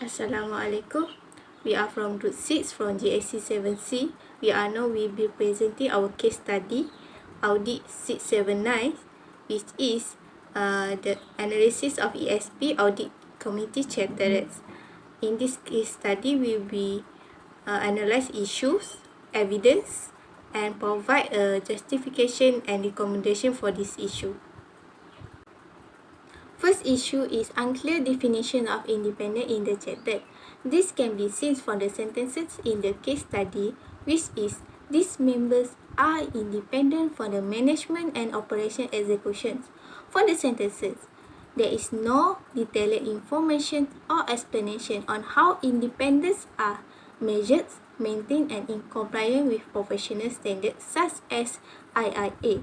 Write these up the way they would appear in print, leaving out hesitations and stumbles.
Assalamualaikum. We are from Group 6 from GSC 7C. We will be presenting our case study Audit 679, which is the analysis of ESP Audit Committee Charterets. In this case study, we will be analyze issues, evidence, and provide a justification and recommendation for this issue. First issue is unclear definition of independent in the charter. This can be seen from the sentences in the case study, which is these members are independent from the management and operation executions. For the sentences, there is no detailed information or explanation on how independence are measured, maintained, and in compliance with professional standards such as IIA.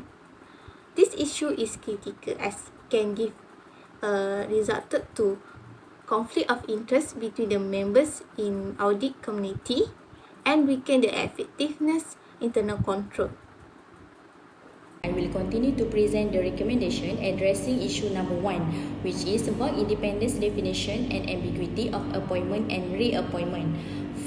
This issue is critical as can give resulted to conflict of interest between the members in audit committee and weaken the effectiveness internal control. I will continue to present the recommendation addressing issue number 1, which is about independence definition and ambiguity of appointment and reappointment.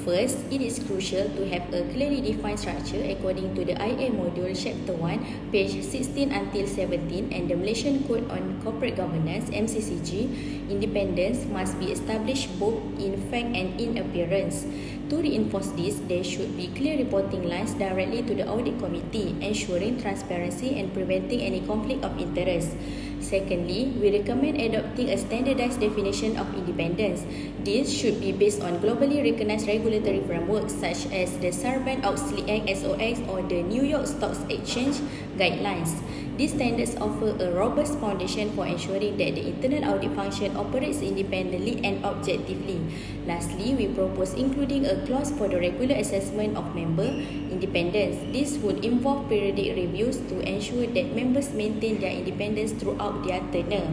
First, it is crucial to have a clearly defined structure according to the IA module chapter 1, page 16 until 17 and the Malaysian Code on Corporate Governance MCCG. Independence must be established both in fact and in appearance. To reinforce this, there should be clear reporting lines directly to the audit committee, ensuring transparency and preventing any conflict of interest. Secondly, we recommend adopting a standardized definition of independence. This should be based on globally recognized regulatory frameworks such as the Sarbanes-Oxley Act (SOX) or the New York Stock Exchange guidelines. These standards offer a robust foundation for ensuring that the internal audit function operates independently and objectively. Lastly, we propose including a clause for the regular assessment of member independence. This would involve periodic reviews to ensure that members maintain their independence throughout their tenure.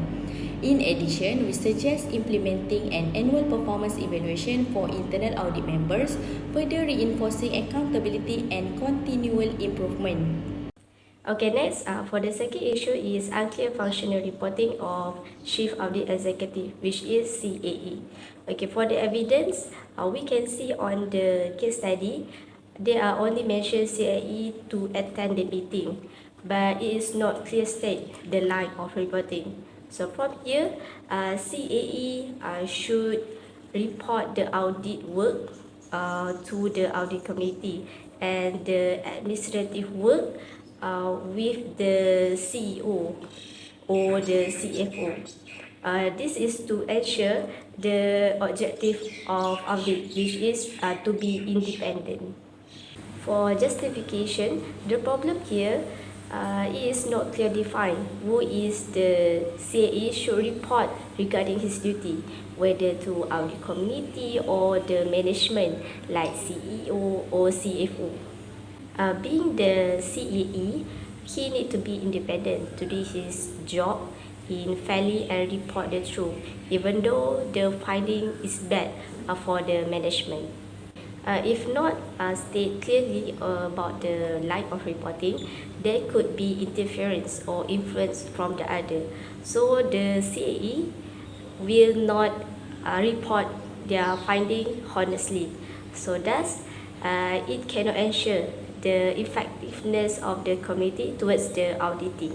In addition, we suggest implementing an annual performance evaluation for internal audit members, further reinforcing accountability and continual improvement. Okay, next, for the second issue is unclear functional reporting of Chief Audit Executive, which is CAE. Okay, for the evidence, we can see on the case study, they are only mentioned CAE to attend the meeting, but it is not clear state the line of reporting. So from here, CAE should report the audit work to the audit committee and the administrative work with the CEO or the CFO. This is to ensure the objective of audit, which is to be independent. For justification, the problem here is not clearly defined who is the CAE should report regarding his duty, whether to audit committee or the management like CEO or CFO. Being the CAE, he need to be independent to do his job in fairly and report the truth, even though the finding is bad for the management. If not state clearly about the line of reporting, there could be interference or influence from the other. So the CAE will not report their finding honestly. So thus, it cannot ensure the effectiveness of the committee towards the auditing.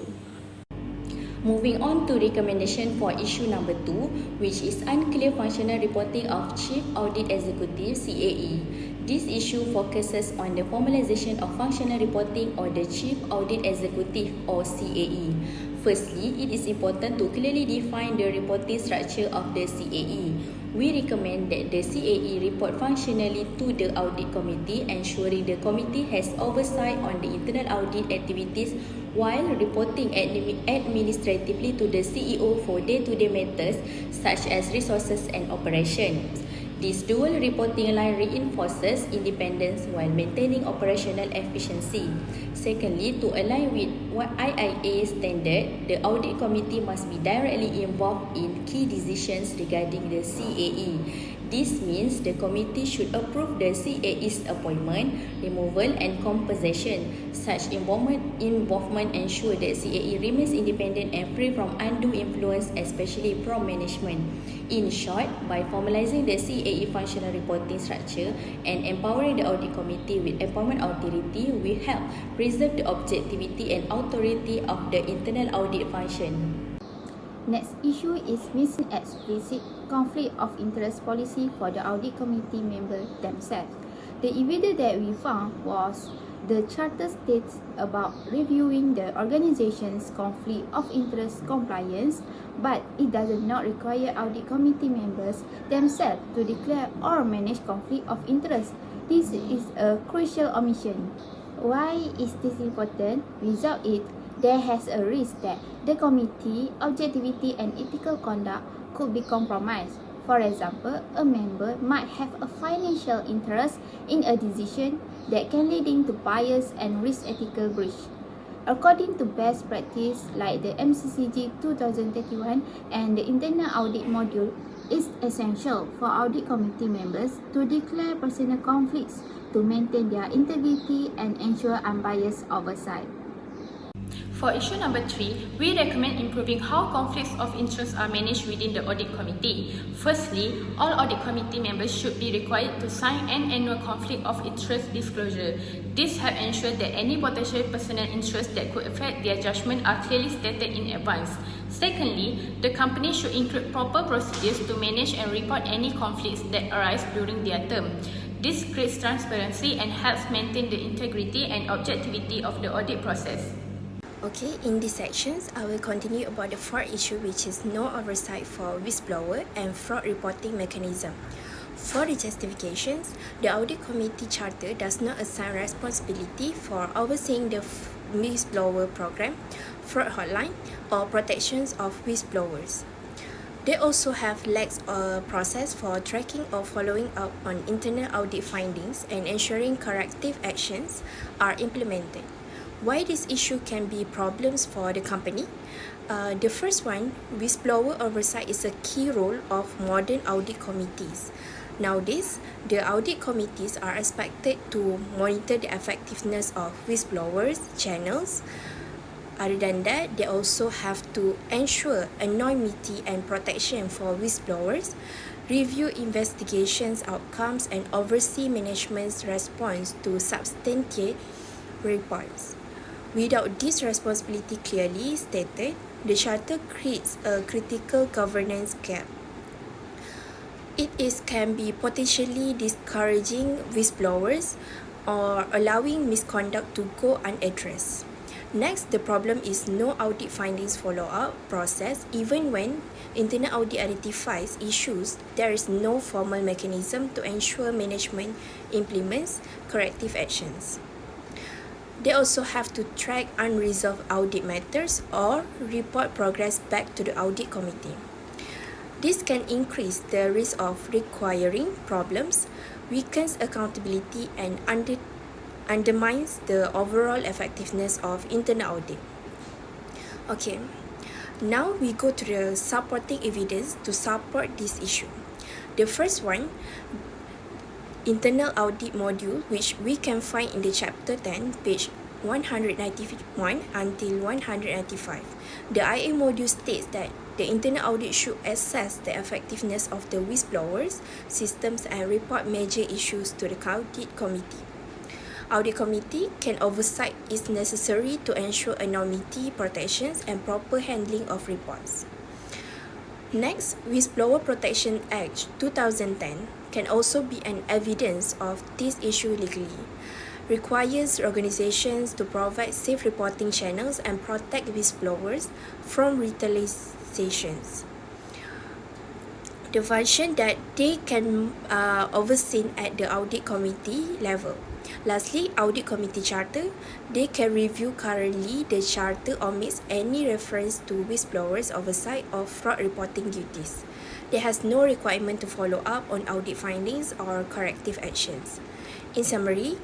Moving on to recommendation for issue number 2, which is unclear functional reporting of Chief Audit Executive CAE. This issue focuses on the formalization of functional reporting or the Chief Audit Executive or CAE. Firstly, it is important to clearly define the reporting structure of the CAE. We recommend that the CAE report functionally to the audit committee, ensuring the committee has oversight on the internal audit activities while reporting administratively to the CEO for day-to-day matters such as resources and operations. This dual reporting line reinforces independence while maintaining operational efficiency. Secondly, to align with what IIA standard, the audit committee must be directly involved in key decisions regarding the CAE. This means the committee should approve the CAE's appointment, removal and compensation. Such involvement ensure that CAE remains independent and free from undue influence, especially from management. In short, by formalizing the CAE functional reporting structure and empowering the audit committee with appointment authority, we help preserve the objectivity and authority of the internal audit function. Next issue is missing explicit conflict of interest policy for the audit committee members themselves. The evidence that we found was the charter states about reviewing the organization's conflict of interest compliance, but it does not require audit committee members themselves to declare or manage conflict of interest. This is a crucial omission. Why is this important? Without it, there has a risk that the committee objectivity and ethical conduct could be compromised. For example, a member might have a financial interest in a decision that can lead to bias and risk ethical breach. According to best practice like the MCCG 2031 and the internal audit module, it's essential for audit committee members to declare personal conflicts to maintain their integrity and ensure unbiased oversight. For issue number 3, we recommend improving how conflicts of interest are managed within the audit committee. Firstly, all audit committee members should be required to sign an annual conflict of interest disclosure. This helps ensure that any potential personal interests that could affect their judgment are clearly stated in advance. Secondly, the company should include proper procedures to manage and report any conflicts that arise during their term. This creates transparency and helps maintain the integrity and objectivity of the audit process. Okay, in these sections, I will continue about the fourth issue, which is no oversight for whistleblower and fraud reporting mechanism. For the justifications, the audit committee charter does not assign responsibility for overseeing the whistleblower program, fraud hotline, or protections of whistleblowers. They also have lacks a process for tracking or following up on internal audit findings and ensuring corrective actions are implemented. Why this issue can be problems for the company? The first one, whistleblower oversight is a key role of modern audit committees. Nowadays, the audit committees are expected to monitor the effectiveness of whistleblowers' channels. Other than that, they also have to ensure anonymity and protection for whistleblowers, review investigations outcomes, and oversee management's response to substantiate reports. Without this responsibility clearly stated, the charter creates a critical governance gap. Can be potentially discouraging whistleblowers or allowing misconduct to go unaddressed. Next, the problem is no audit findings follow-up process. Even when internal audit identifies issues, there is no formal mechanism to ensure management implements corrective actions. They also have to track unresolved audit matters or report progress back to the audit committee. This can increase the risk of requiring problems, weakens accountability, and undermines the overall effectiveness of internal audit. Okay, now we go to the supporting evidence to support this issue. The first one, internal audit module, which we can find in the chapter 10, page 191 until 195. The IA module states that the internal audit should assess the effectiveness of the whistleblowers systems and report major issues to the audit committee. Audit committee can oversight is necessary to ensure anonymity protections and proper handling of reports. Next, Whistleblower Protection Act 2010 can also be an evidence of this issue legally. Requires organizations to provide safe reporting channels and protect whistleblowers from retaliations. The function that they can overseen at the audit committee level. Lastly, audit committee charter, they can review currently the charter omits any reference to whistleblowers oversight of fraud reporting duties. There has no requirement to follow up on audit findings or corrective actions. In summary,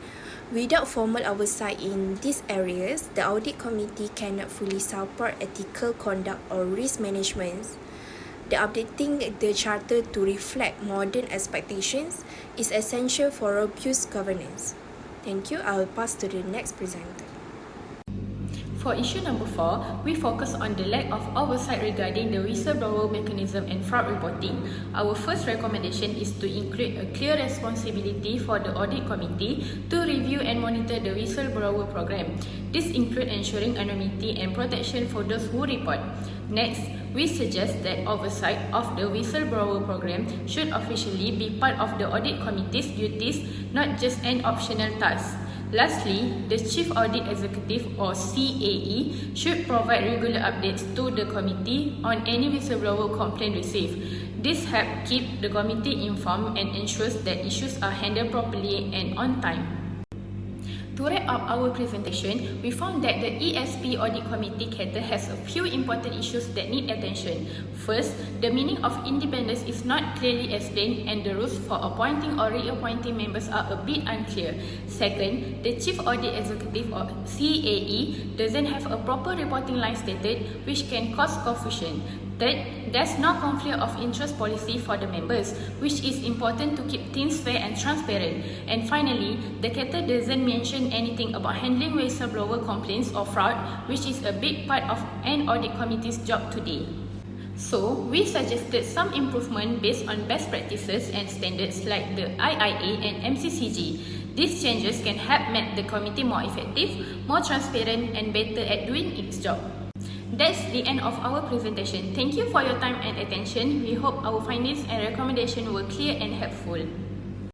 without formal oversight in these areas, the audit committee cannot fully support ethical conduct or risk management. The updating the charter to reflect modern expectations is essential for robust governance. Thank you. I will pass to the next presenter. For issue number 4, we focus on the lack of oversight regarding the whistleblower mechanism and fraud reporting. Our first recommendation is to include a clear responsibility for the audit committee to review and monitor the whistleblower program. This includes ensuring anonymity and protection for those who report. Next, we suggest that oversight of the whistleblower program should officially be part of the audit committee's duties, not just an optional task. Lastly, the Chief Audit Executive or CAE should provide regular updates to the committee on any whistleblower complaint received. This helps keep the committee informed and ensures that issues are handled properly and on time. To wrap up our presentation, we found that the ESP Audit Committee cater has a few important issues that need attention. First, the meaning of independence is not clearly explained and the rules for appointing or reappointing members are a bit unclear. Second, the Chief Audit Executive or CAE doesn't have a proper reporting line stated, which can cause confusion. Third, there's no conflict of interest policy for the members, which is important to keep things fair and transparent. And finally, the cater doesn't mention anything about handling whistleblower complaints or fraud, which is a big part of an audit committee's job today. So, we suggested some improvement based on best practices and standards like the IIA and MCCG. These changes can help make the committee more effective, more transparent, and better at doing its job. That's the end of our presentation. Thank you for your time and attention. We hope our findings and recommendations were clear and helpful.